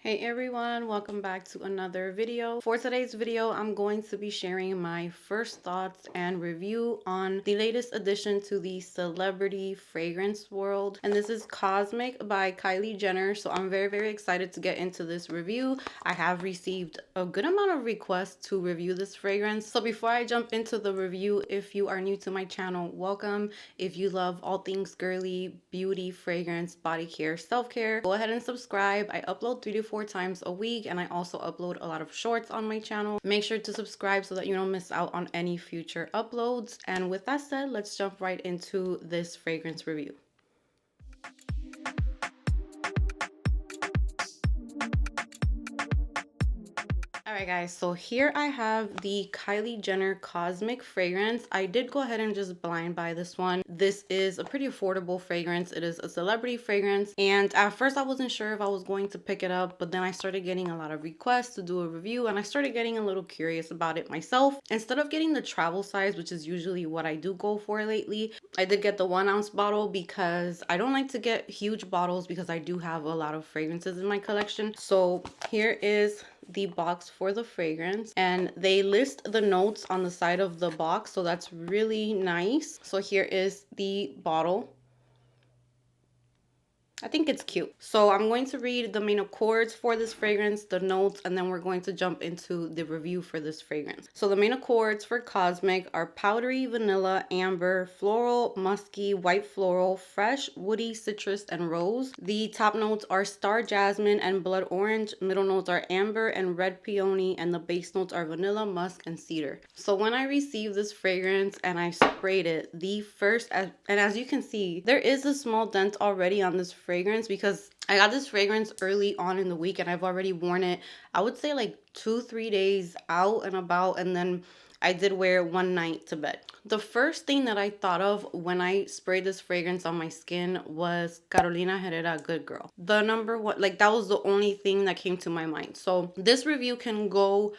Hey everyone, welcome back to another video. For today's video, I'm going to be sharing my first thoughts and review on the latest addition to the celebrity fragrance world. And this is Cosmic by Kylie Jenner. So I'm very excited to get into this review. I have received a good amount of requests to review this fragrance. So before I jump into the review, if you are new to my channel, welcome. If you love all things girly, beauty, fragrance, body care, self-care, go ahead and subscribe. I upload 3 to 4 times a week, and I also upload a lot of shorts on my channel. Make sure to subscribe so that you don't miss out on any future uploads. And with that said, let's jump right into this fragrance review. Alright guys, so here I have the Kylie Jenner Cosmic fragrance. I did go ahead and just blind buy this one. This is a pretty affordable fragrance. It is a celebrity fragrance, and at first I wasn't sure if I was going to pick it up, but then I started getting a lot of requests to do a review, and I started getting a little curious about it myself. Instead of getting the travel size, which is usually what I do go for lately, I did get the 1-ounce bottle because I don't like to get huge bottles because I do have a lot of fragrances in my collection. So here is the box for the fragrance, and they list the notes on the side of the box, so that's really nice. So here is the bottle. I think it's cute. So I'm going to read the main accords for this fragrance, the notes, and then we're going to jump into the review for this fragrance. So the main accords for Cosmic are powdery, vanilla, amber, floral, musky, white floral, fresh, woody, citrus, and rose. The top notes are star jasmine and blood orange. Middle notes are amber and red peony, and the base notes are vanilla, musk, and cedar. So when I received this fragrance and I sprayed it, and as you can see, there is a small dent already on this fragrance because I got this fragrance early on in the week and I've already worn it, I would say like 2-3 days out and about, and then I did wear it one night to bed. The first thing that I thought of when I sprayed this fragrance on my skin was Carolina Herrera Good Girl. The number one, like that was the only thing that came to my mind. So this review can go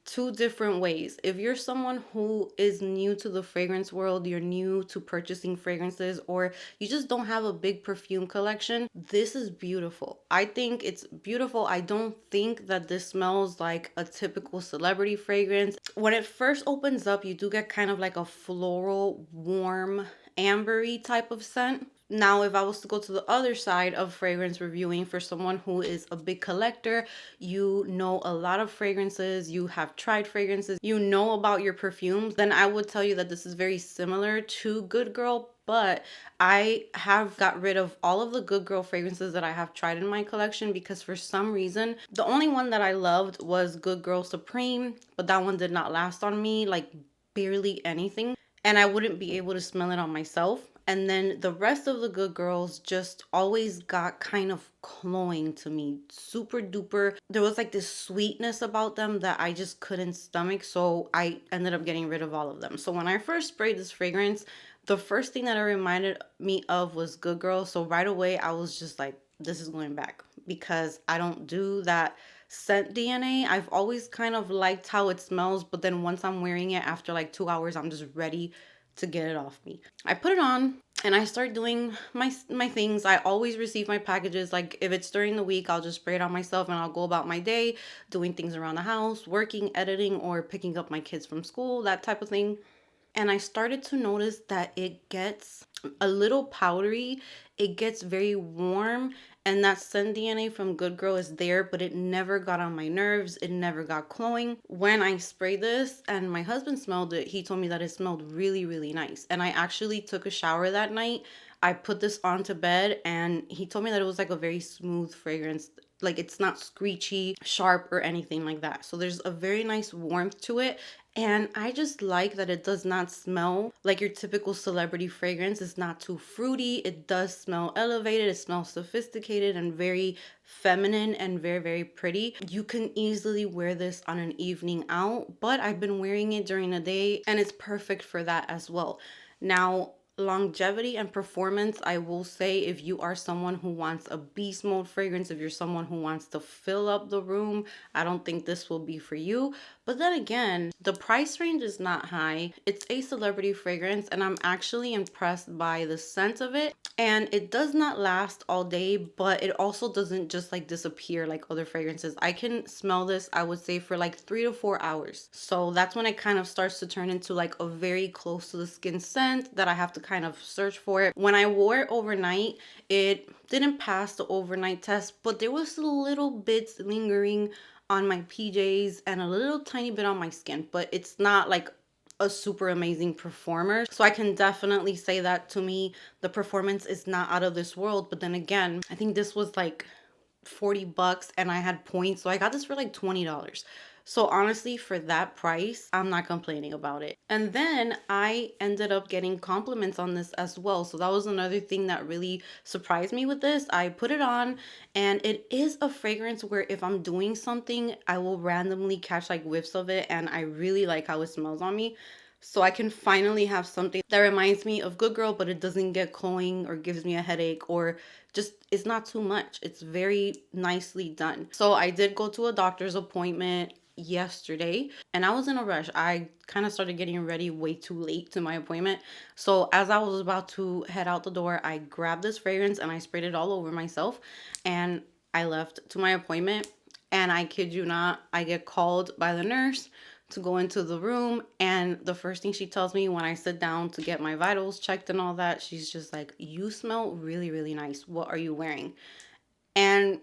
two different ways. If you're someone who is new to the fragrance world, you're new to purchasing fragrances, or you just don't have a big perfume collection, this is beautiful. I think it's beautiful. I don't think that this smells like a typical celebrity fragrance. When it first opens up, you do get kind of like a floral, warm, ambery type of scent. Now, if I was to go to the other side of fragrance reviewing for someone who is a big collector, you know a lot of fragrances, you have tried fragrances, you know about your perfumes, then I would tell you that this is very similar to Good Girl. But I have got rid of all of the Good Girl fragrances that I have tried in my collection because for some reason, the only one that I loved was Good Girl Supreme, but that one did not last on me, like barely anything. And I wouldn't be able to smell it on myself. And then the rest of the Good Girls just always got kind of cloying to me, super duper. There was like this sweetness about them that I just couldn't stomach, so I ended up getting rid of all of them. So when I first sprayed this fragrance, the first thing that it reminded me of was Good Girl. So right away I was just like, this is going back, because I don't do that scent DNA. I've always kind of liked how it smells, but then once I'm wearing it after like 2 hours, I'm just ready to get it off me. I put it on and I start doing my things. I always receive my packages. Like if it's during the week, I'll just spray it on myself and I'll go about my day doing things around the house, working, editing, or picking up my kids from school, that type of thing. And I started to notice that it gets a little powdery, it gets very warm, and that scent DNA from Good Girl is there, but it never got on my nerves, it never got cloying. When I sprayed this and my husband smelled it, he told me that it smelled really nice. And I actually took a shower that night. I put this on to bed and he told me that it was like a very smooth fragrance. Like it's not screechy, sharp, or anything like that. So there's a very nice warmth to it. And I just like that it does not smell like your typical celebrity fragrance. It's not too fruity. It does smell elevated. It smells sophisticated and very feminine and very pretty. You can easily wear this on an evening out, but I've been wearing it during the day and it's perfect for that as well. Now, longevity and performance, I will say, if you are someone who wants a beast mode fragrance, if you're someone who wants to fill up the room, I don't think this will be for you. But then again, the price range is not high. It's a celebrity fragrance, and I'm actually impressed by the scent of it. And it does not last all day, but it also doesn't just like disappear like other fragrances. I can smell this, I would say, for like 3 to 4 hours. So that's when it kind of starts to turn into like a very close to the skin scent that I have to kind of search for it. When I wore it overnight, it didn't pass the overnight test, but there was little bits lingering on my PJs and a little tiny bit on my skin, but it's not like a super amazing performer. So I can definitely say that, to me, the performance is not out of this world. But then again, I think this was like 40 bucks and I had points. So I got this for like $20. So honestly, for that price, I'm not complaining about it. And then I ended up getting compliments on this as well. So that was another thing that really surprised me with this. I put it on, and it is a fragrance where if I'm doing something, I will randomly catch like whiffs of it, and I really like how it smells on me. So I can finally have something that reminds me of Good Girl, but it doesn't get cloying or gives me a headache, or just it's not too much. It's very nicely done. So I did go to a doctor's appointment yesterday, and I was in a rush. I kind of started getting ready way too late to my appointment. So as I was about to head out the door, I grabbed this fragrance and I sprayed it all over myself, and I left to my appointment. And I kid you not, I get called by the nurse to go into the room, and the first thing she tells me when I sit down to get my vitals checked and all that, she's just like, "You smell really, really nice. What are you wearing?" And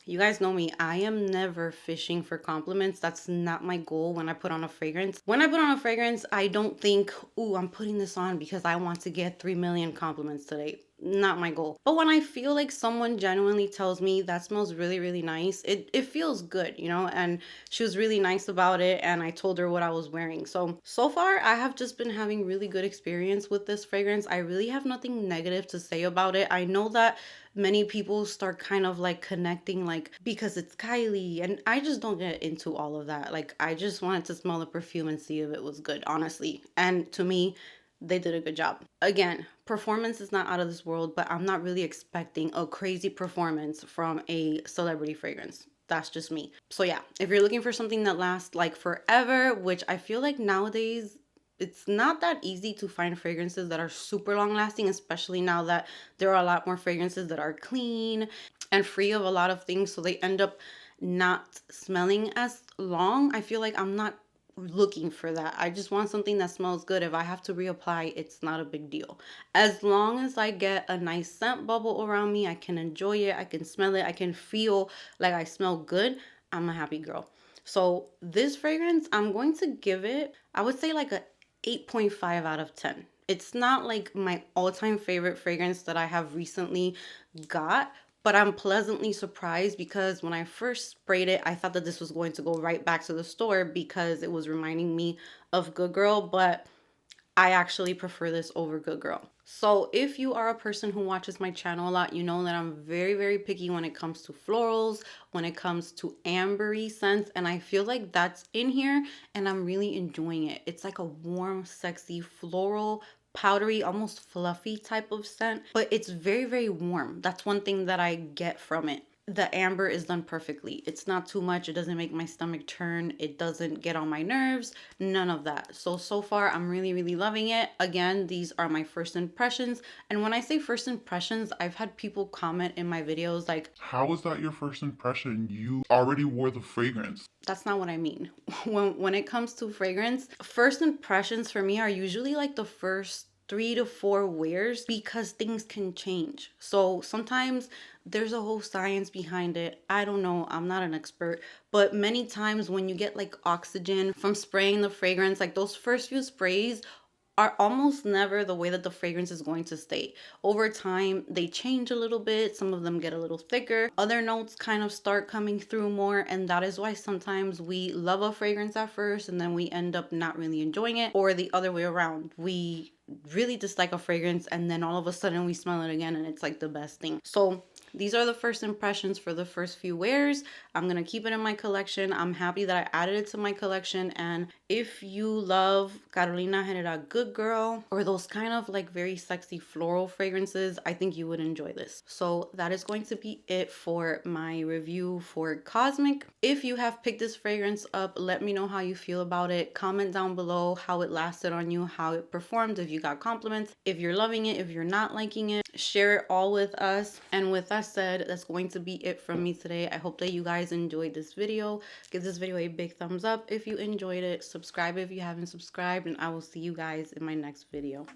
you guys know me, I am never fishing for compliments. That's not my goal when I put on a fragrance. When I put on a fragrance, I don't think, "Ooh, I'm putting this on because I want to get 3 million compliments today." Not my goal. But when I feel like someone genuinely tells me that smells really, really nice, it feels good, you know? And she was really nice about it, and I told her what I was wearing. So far, I have just been having really good experience with this fragrance. I really have nothing negative to say about it. I know that many people start kind of like connecting like because it's Kylie, and I just don't get into all of that. Like, I just wanted to smell the perfume and see if it was good, honestly. And to me, they did a good job. Again, performance is not out of this world, but I'm not really expecting a crazy performance from a celebrity fragrance. That's just me. So yeah, if you're looking for something that lasts like forever, which I feel like nowadays it's not that easy to find fragrances that are super long lasting, especially now that there are a lot more fragrances that are clean and free of a lot of things, so they end up not smelling as long. I feel like I'm not looking for that. I just want something that smells good. If I have to reapply, it's not a big deal. As long as I get a nice scent bubble around me, I can enjoy it, I can smell it, I can feel like I smell good, I'm a happy girl. So this fragrance, I'm going to give it, I would say like a 8.5 out of 10. It's not like my all-time favorite fragrance that I have recently got, but I'm pleasantly surprised because when I first sprayed it, I thought that this was going to go right back to the store because it was reminding me of Good Girl, but I actually prefer this over Good Girl. So if you are a person who watches my channel a lot, you know that I'm very, very picky when it comes to florals, when it comes to ambery scents, and I feel like that's in here and I'm really enjoying it. It's like a warm, sexy, floral, powdery, almost fluffy type of scent, but it's very, very warm. That's one thing that I get from it. The amber is done perfectly. It's not too much. It doesn't make my stomach turn. It doesn't get on my nerves. None of that. So far, I'm really, really loving it. Again, these are my first impressions. And when I say first impressions, I've had people comment in my videos like, "How was that your first impression? You already wore the fragrance." that's not what I mean. When it comes to fragrance, first impressions for me are usually like the first 3 to 4 wears because things can change. So sometimes there's a whole science behind it. I don't know. I'm not an expert, but many times when you get like oxygen from spraying the fragrance, like those first few sprays are almost never the way that the fragrance is going to stay. Over time, they change a little bit. Some of them get a little thicker. Other notes kind of start coming through more, and that is why sometimes we love a fragrance at first and then we end up not really enjoying it, or the other way around. We really dislike a fragrance and then all of a sudden we smell it again and it's like the best thing. So these are the first impressions for the first few wears. I'm gonna keep it in my collection. I'm happy that I added it to my collection. And if you love Carolina Herrera Good Girl or those kind of like very sexy floral fragrances, I think you would enjoy this. So that is going to be it for my review for Cosmic. If you have picked this fragrance up, let me know how you feel about it. Comment down below how it lasted on you, how it performed, if you got compliments, if you're loving it, if you're not liking it. Share it all with us. And with that said, that's going to be it from me today. I hope that you guys enjoyed this video. Give this video a big thumbs up if you enjoyed it. Subscribe if you haven't subscribed, and I will see you guys in my next video.